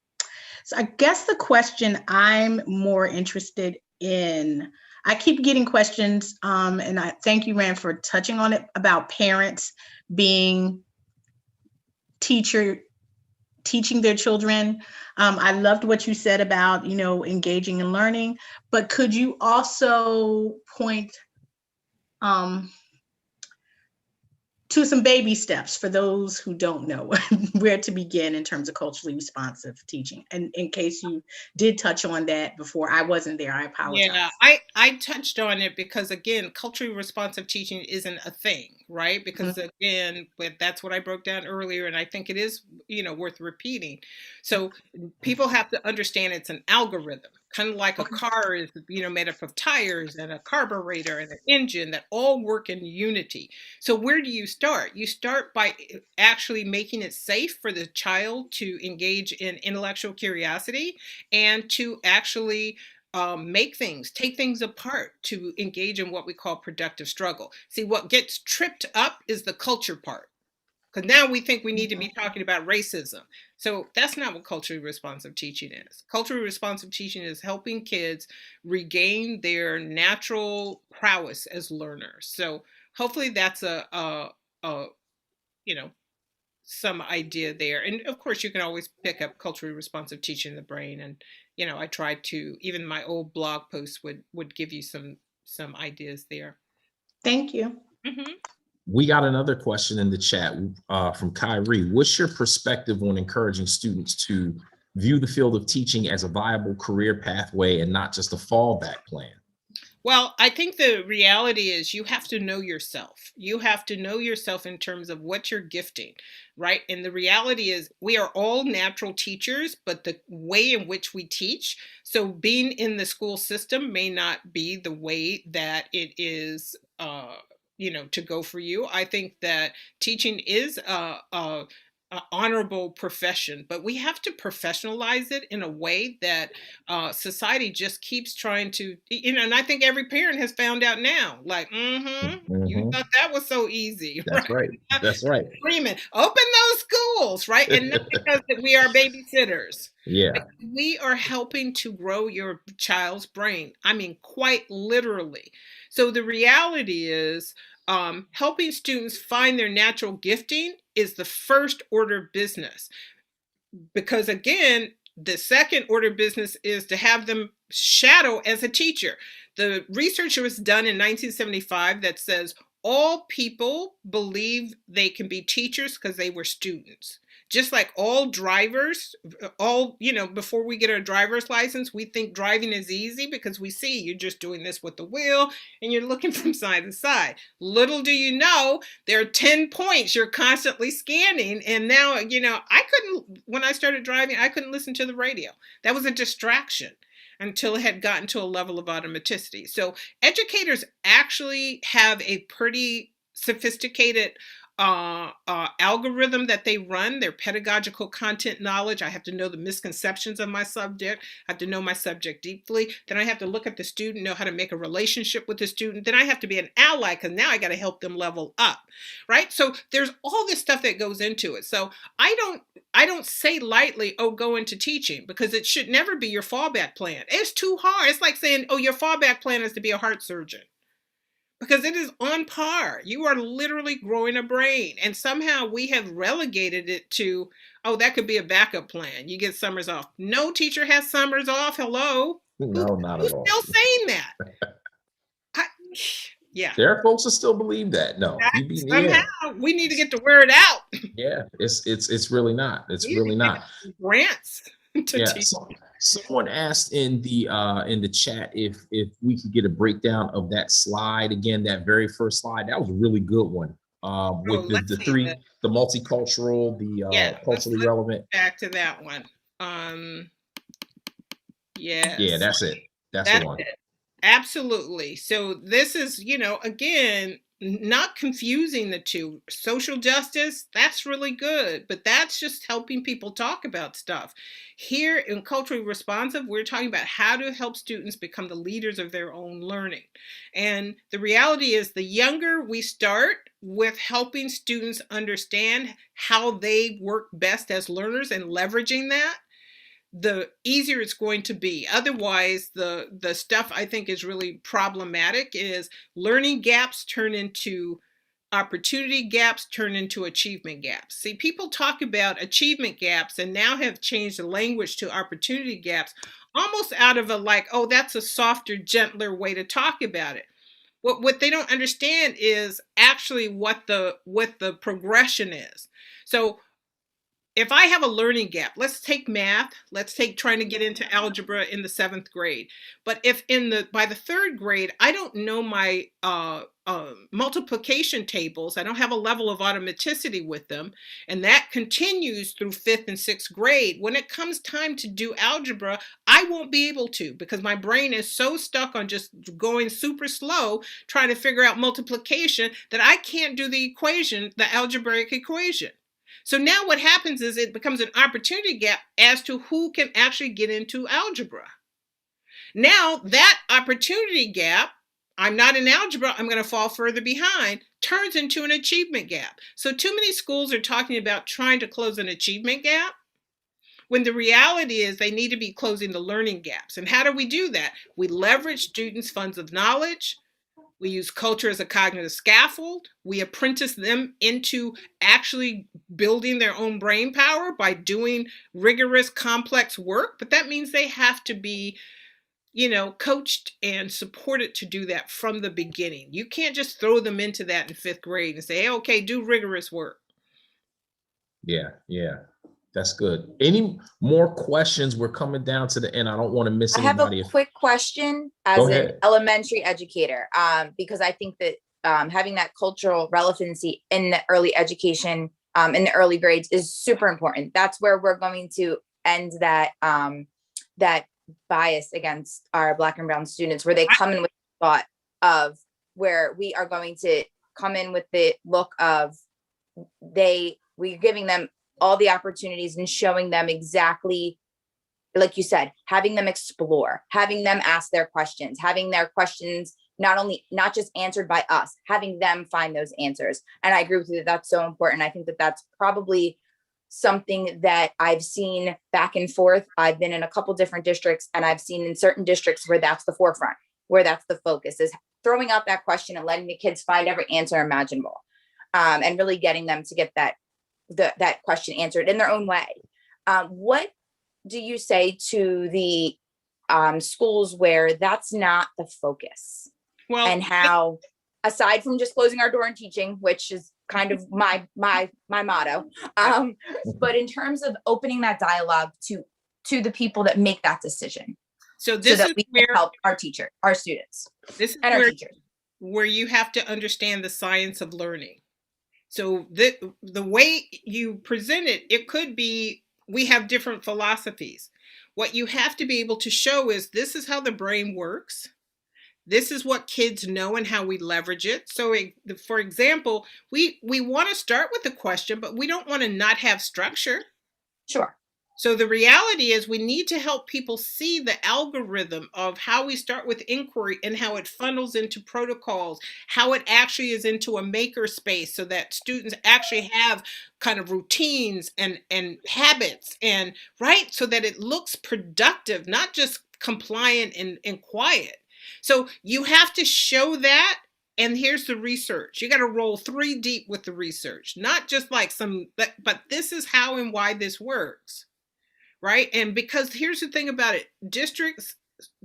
C: So I guess the question I'm more interested in, I keep getting questions, and I thank you, Rand, for touching on it about parents being teaching their children. I loved what you said about, engaging and learning, but could you also point to some baby steps for those who don't know where to begin in terms of culturally responsive teaching? And in case you did touch on that before, I wasn't there, I apologize.
B: Yeah, I touched on it because again, culturally responsive teaching isn't a thing, right? Because again, that's what I broke down earlier, and I think it is, worth repeating. So people have to understand it's an algorithm, kind of like a car is, made up of tires and a carburetor and an engine that all work in unity. So where do you start? You start by actually making it safe for the child to engage in intellectual curiosity and to actually take things apart, to engage in what we call productive struggle. See, what gets tripped up is the culture part. Because now we think we need to be talking about racism. So that's not what culturally responsive teaching is. Culturally responsive teaching is helping kids regain their natural prowess as learners. So hopefully that's some idea there. And of course, you can always pick up culturally responsive teaching in the brain. And, I tried to, even my old blog posts would give you some ideas there.
C: Thank you.
B: Mm-hmm.
A: We got another question in the chat from Kyrie. What's your perspective on encouraging students to view the field of teaching as a viable career pathway and not just a fallback plan?
B: Well, I think the reality is you have to know yourself. You have to know yourself in terms of what you're gifting, right? And the reality is we are all natural teachers, but the way in which we teach, so being in the school system may not be the way that it is to go for you. I think that teaching is a honorable profession, but we have to professionalize it in a way that society just keeps trying to, and I think every parent has found out now, like, you thought that was so easy.
A: That's right. That's right.
B: Screaming, open those schools, right? And not because that we are babysitters.
A: Yeah.
B: We are helping to grow your child's brain. I mean, quite literally. So the reality is, helping students find their natural gifting is the first order of business. Because again, the second order of business is to have them shadow as a teacher. The research was done in 1975 that says all people believe they can be teachers because they were students. Just like all drivers, before we get our driver's license, we think driving is easy because we see you're just doing this with the wheel and you're looking from side to side. Little do you know, there are 10 points you're constantly scanning. And now, when I started driving, I couldn't listen to the radio. That was a distraction until it had gotten to a level of automaticity. So educators actually have a pretty sophisticated algorithm that they run, their pedagogical content knowledge. I have to know the misconceptions of my subject. I have to know my subject deeply. Then I have to look at the student, know how to make a relationship with the student. Then I have to be an ally because now I got to help them level up, right? So there's all this stuff that goes into it. So I don't say lightly, go into teaching, because it should never be your fallback plan. It's too hard. It's like saying, your fallback plan is to be a heart surgeon. because it is on par. You are literally growing a brain. And somehow we have relegated it to, oh, that could be a backup plan. You get summers off. No teacher has summers off. Hello.
A: No, not
B: Who's
A: at all.
B: still saying that? I, yeah.
A: There are folks that still believe that. No,
B: Somehow we need to get the word out.
A: yeah, it's really not. It's really not.
B: Grants to
A: Yeah.
B: teach.
A: Someone asked in the chat if we could get a breakdown of that slide again, that very first slide. That was a really good one. With
B: let's
A: the
B: see
A: three,
B: that.
A: the multicultural, culturally relevant.
B: Back to that one. Yes.
A: Yeah, that's it. That's the one.
B: It. Absolutely. So this is, again, not confusing the two. Social justice, that's really good, but that's just helping people talk about stuff. Here in Culturally Responsive, we're talking about how to help students become the leaders of their own learning. And the reality is, the younger we start with helping students understand how they work best as learners and leveraging that, the easier it's going to be. Otherwise, the stuff I think is really problematic is learning gaps turn into opportunity gaps, turn into achievement gaps. See, people talk about achievement gaps and now have changed the language to opportunity gaps, almost out of a like, oh, that's a softer, gentler way to talk about it. What they don't understand is actually what the progression is. So if I have a learning gap, let's take math, let's take trying to get into algebra in the 7th grade. But if by the 3rd grade, I don't know my multiplication tables, I don't have a level of automaticity with them, and that continues through 5th and 6th grade, when it comes time to do algebra, I won't be able to, because my brain is so stuck on just going super slow, trying to figure out multiplication, that I can't do the equation, the algebraic equation. So now what happens is it becomes an opportunity gap as to who can actually get into algebra. Now that opportunity gap, I'm not in algebra, I'm going to fall further behind, turns into an achievement gap. So too many schools are talking about trying to close an achievement gap, when the reality is they need to be closing the learning gaps. And how do we do that? We leverage students' funds of knowledge. We use culture as a cognitive scaffold. We apprentice them into actually building their own brain power by doing rigorous, complex work. But that means they have to be, coached and supported to do that from the beginning. You can't just throw them into that in 5th grade and say, hey, okay, do rigorous work.
A: Yeah. That's good. Any more questions? We're coming down to the end. I don't want to miss anybody.
D: I have a quick question as an elementary educator, because I think that having that cultural relevancy in the early education, in the early grades, is super important. That's where we're going to end that that bias against our Black and brown students, where they come in with the thought of, where we are going to come in with the look of we're giving them all the opportunities and showing them exactly, like you said, having them explore, having them ask their questions, having their questions not just answered by us, having them find those answers. And I agree with you that that's so important. I think that that's probably something that I've seen back and forth. I've been in a couple different districts, and I've seen in certain districts where that's the forefront, where that's the focus, is throwing out that question and letting the kids find every answer imaginable, and really getting them to get that question answered in their own way. What do you say to the schools where that's not the focus?
B: Well,
D: and how, aside from just closing our door and teaching, which is kind of my motto, but in terms of opening that dialogue to the people that make that decision,
B: so that
D: we can help our students,
B: this is
D: and our teachers,
B: where you have to understand the science of learning. So the way you present it could be, we have different philosophies. What you have to be able to show is, this is how the brain works. This is what kids know and how we leverage it. So for example, we want to start with a question, but we don't want to not have structure.
D: Sure.
B: So the reality is, we need to help people see the algorithm of how we start with inquiry and how it funnels into protocols, how it actually is into a maker space, so that students actually have kind of routines and habits, and right, so that it looks productive, not just compliant and quiet. So you have to show that And here's the research. You got to roll 3 deep with the research, not just like but this is how and why this works, right? And because here's the thing about it, districts,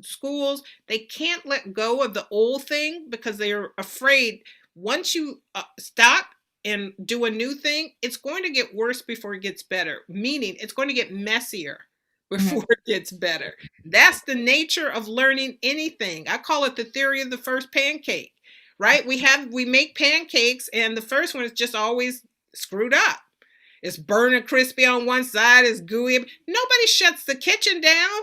B: schools, they can't let go of the old thing because they're afraid once you stop and do a new thing, it's going to get worse before it gets better, meaning it's going to get messier before it gets better. That's the nature of learning anything. I call it the theory of the first pancake, right? We make pancakes and the first one is just always screwed up. It's burnt and crispy on one side, it's gooey. Nobody shuts the kitchen down.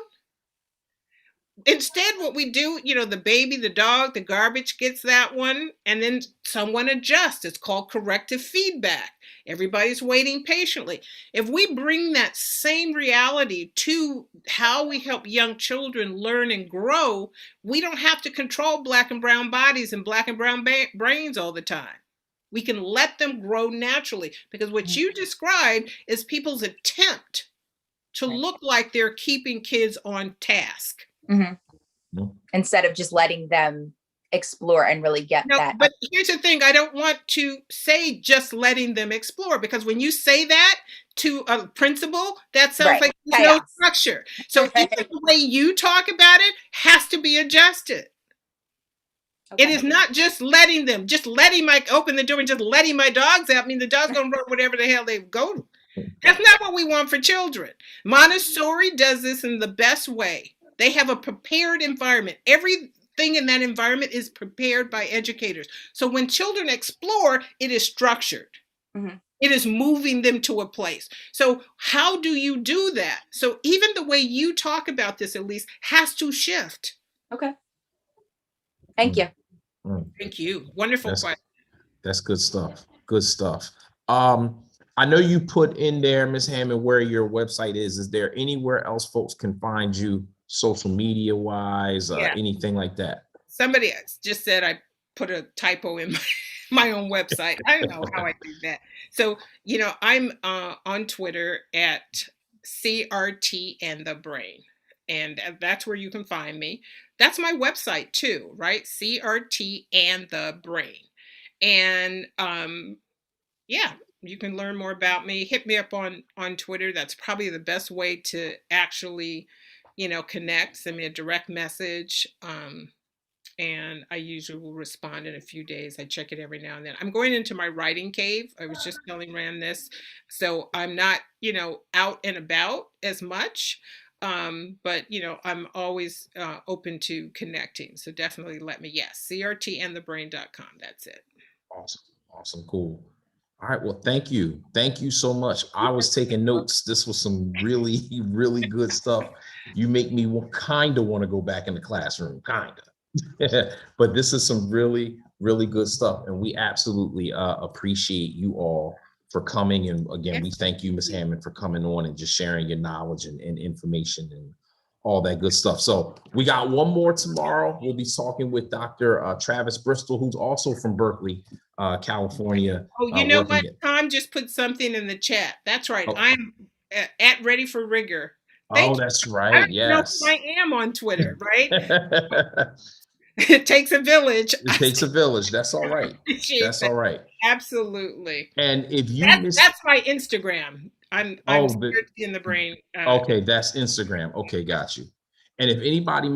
B: Instead, what we do, the baby, the dog, the garbage gets that one, and then someone adjusts. It's called corrective feedback. Everybody's waiting patiently. If we bring that same reality to how we help young children learn and grow, we don't have to control Black and brown bodies and Black and brown brains all the time. We can let them grow naturally, because what you described is people's attempt to look like they're keeping kids on task.
D: Mm-hmm. Instead of just letting them explore and really get that.
B: But here's the thing, I don't want to say just letting them explore, because when you say that to a principal, that sounds like there's no structure. So even the way you talk about it has to be adjusted. Okay. It is not just letting open the door and just letting my dogs out. I mean, the dog's gonna run whatever the hell they go to. That's not what we want for children. Montessori does this in the best way. They have a prepared environment. Everything in that environment is prepared by educators. So when children explore, it is structured. Mm-hmm. It is moving them to a place. So how do you do that? So even the way you talk about this, at least, has to shift.
D: Okay. Thank you.
B: Thank you. Wonderful question.
A: That's good stuff. Good stuff. I know you put in there, Ms. Hammond, where your website is. Is there anywhere else folks can find you social media wise, anything like that?
B: Somebody just said I put a typo in my own website. I don't know how I do that. So, I'm on Twitter at CRT and the Brain. And that's where you can find me. That's my website too, right? CRT and the Brain. And you can learn more about me. Hit me up on Twitter. That's probably the best way to actually, connect. Send me a direct message. And I usually will respond in a few days. I check it every now and then. I'm going into my writing cave. I was just telling Rand this. So I'm not, out and about as much. But I'm always open to connecting. So definitely let me, crtandthebrain.com. That's it.
A: Awesome. Cool. All right. Well, thank you. Thank you so much. I was taking notes. This was some really, really good stuff. You make me kind of want to go back in the classroom, kind of. But this is some really, really good stuff. And we absolutely appreciate you all for coming. And again, we thank you, Ms. Hammond, for coming on and just sharing your knowledge and information and all that good stuff. So we got one more tomorrow. We'll be talking with Dr. Travis Bristol, who's also from Berkeley, California.
B: Oh, you know what? Tom just put something in the chat. That's right. Oh. I'm at Ready for Rigor.
A: That's right. Yes.
B: I am on Twitter, right? It takes a village.
A: It takes a village. That's all right. That's all right.
B: Absolutely.
A: And if you
B: that's my Instagram. I'm in the brain.
A: Okay, that's Instagram. Okay, got you. And if anybody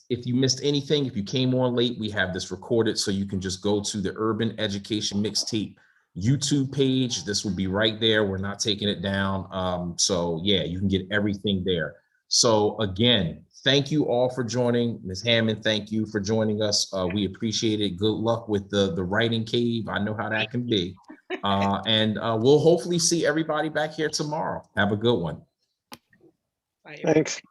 A: if you missed anything, if you came on late, we have this recorded, so you can just go to the Urban Education Mixtape YouTube page. This will be right there. We're not taking it down. So yeah, you can get everything there. So again, thank you all for joining. Ms. Hammond, thank you for joining us. We appreciate it. Good luck with the writing cave. I know how that can be. And we'll hopefully see everybody back here tomorrow. Have a good one.
B: Bye.
E: Thanks.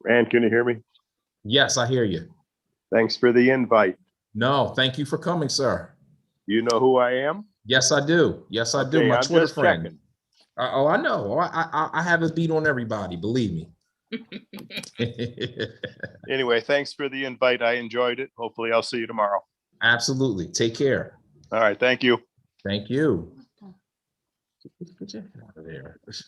F: Rand, can you hear me?
A: Yes, I hear you.
F: Thanks for the invite.
A: No, thank you for coming, sir.
F: You know who I am?
A: Yes, I do. Yes, I do. My Twitter friend. I know. I have a beat on everybody, believe me.
F: Anyway, thanks for the invite. I enjoyed it. Hopefully I'll see you tomorrow.
A: Absolutely. Take care.
F: All right. Thank you.
A: Thank you. Get your head out of there.
B: So,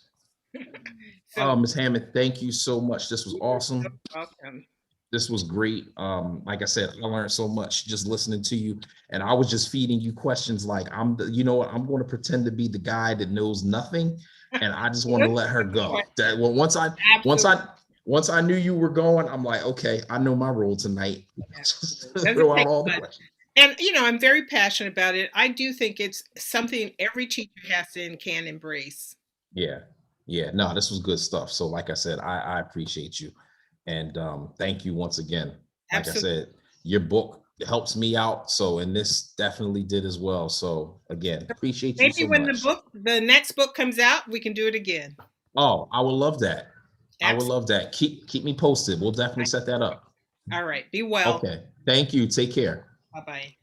A: Oh, Ms. Hammond, thank you so much. This was awesome.
B: welcome.
A: This was great. Like I said, I learned so much just listening to you, and I was just feeding you questions like you know what, I'm going to pretend to be the guy that knows nothing, and I just want to let her go. That well, once I knew you were going, I'm like, okay, I know my role tonight. Throw out all the questions.
B: And I'm very passionate about it. I do think it's something every teacher has to and can embrace.
A: Yeah. No, this was good stuff. So, like I said, I appreciate you, and thank you once again. Like
B: Absolutely.
A: I said, your book helps me out. So, and this definitely did as well. So, again, appreciate you
B: Maybe
A: so
B: when
A: much.
B: the next book comes out, we can do it again.
A: Oh, I would love that.
B: Absolutely.
A: I would love that. Keep me posted. We'll definitely set that up.
B: All right. Be well.
A: Okay. Thank you. Take care.
B: Bye-bye.